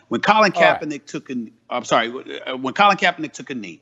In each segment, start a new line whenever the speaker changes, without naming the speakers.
When Colin
All right.
Kaepernick took a, I'm sorry, when Colin Kaepernick took a knee,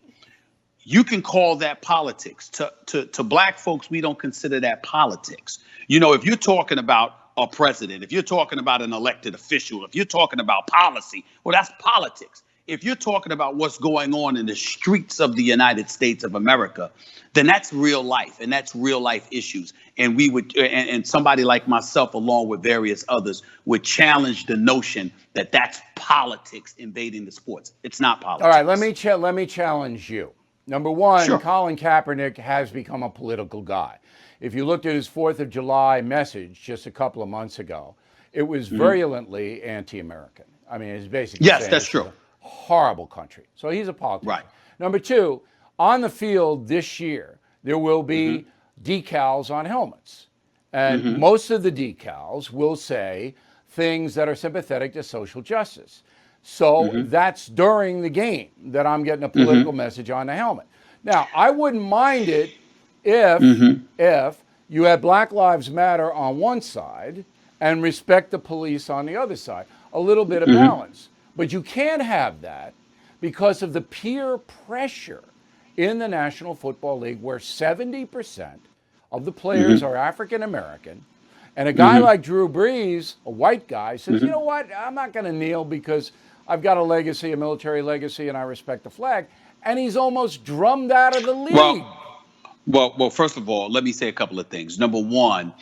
you can call that politics. To black folks, we don't consider that politics. If you're talking about a president, if you're talking about an elected official, if you're talking about policy, well, that's politics. If you're talking about what's going on in the streets of the United States of America, then that's real life, and that's real life issues. And we would, and somebody like myself, along with various others, would challenge the notion that that's politics invading the sports. It's not politics.
All right, let me challenge you. Number one,
Sure.
Colin Kaepernick has become a political guy. If you looked at his 4th of July message just a couple of months ago, it was virulently anti-American. I mean, it's basically
Yes,
saying
that's
this
true.
is a horrible country. So he's a politician.
Right.
Number two, on the field this year, there will be decals on helmets. And most of the decals will say things that are sympathetic to social justice. So that's during the game that I'm getting a political message on the helmet. Now, I wouldn't mind it if you had Black Lives Matter on one side and respect the police on the other side. A little bit of balance. But you can't have that because of the peer pressure in the National Football League, where 70% of the players are African American. And a guy like Drew Brees, a white guy, says, you know what, I'm not going to kneel because I've got a legacy, a military legacy, and I respect the flag. And he's almost drummed out of the league.
Well, first of all, let me say a couple of things. Number one,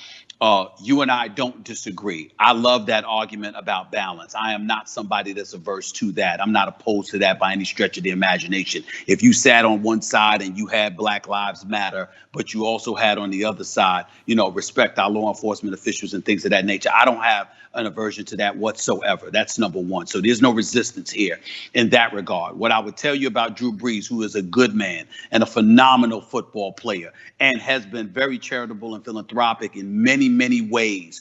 you and I don't disagree. I love that argument about balance. I am not somebody that's averse to that. I'm not opposed to that by any stretch of the imagination. If you sat on one side and you had Black Lives Matter, but you also had on the other side, respect our law enforcement officials and things of that nature, I don't have an aversion to that whatsoever. That's number one. So there's no resistance here in that regard. What I would tell you about Drew Brees, who is a good man and a phenomenal football player and has been very charitable and philanthropic in many, many ways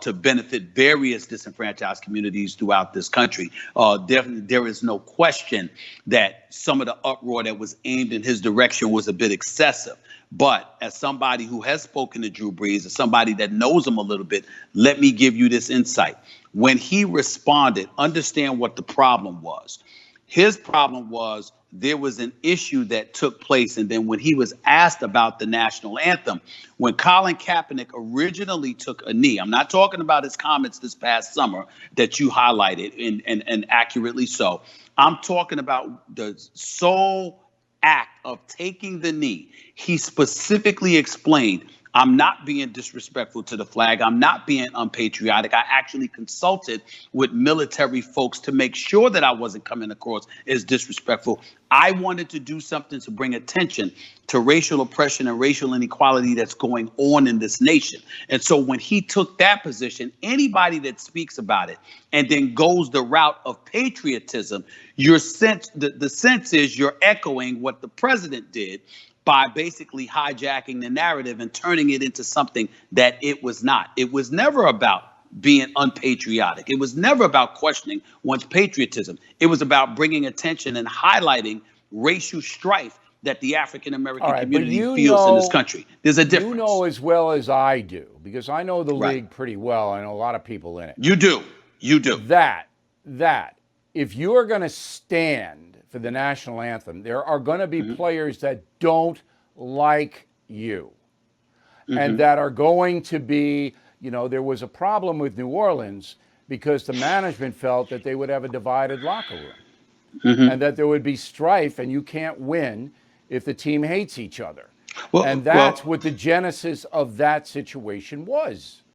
to benefit various disenfranchised communities throughout this country. Definitely, there is no question that some of the uproar that was aimed in his direction was a bit excessive. But as somebody who has spoken to Drew Brees, as somebody that knows him a little bit, let me give you this insight. When he responded, understand what the problem was. His problem was there was an issue that took place. And then when he was asked about the national anthem, when Colin Kaepernick originally took a knee, I'm not talking about his comments this past summer that you highlighted and accurately so. I'm talking about the sole act of taking the knee. He specifically explained, I'm not being disrespectful to the flag. I'm not being unpatriotic. I actually consulted with military folks to make sure that I wasn't coming across as disrespectful. I wanted to do something to bring attention to racial oppression and racial inequality that's going on in this nation. And so when he took that position, anybody that speaks about it and then goes the route of patriotism, the sense is you're echoing what the president did by basically hijacking the narrative and turning it into something that it was not. It was never about being unpatriotic. It was never about questioning one's patriotism. It was about bringing attention and highlighting racial strife that the African American community feels in this country. There's a difference.
You know as well as I do, because I know the league pretty well. I know a lot of people in it.
You do.
That if you are going to stand for the national anthem, there are going to be players that don't like you and that are going to be, there was a problem with New Orleans because the management felt that they would have a divided locker room and that there would be strife and you can't win if the team hates each other. And that's what the genesis of that situation was.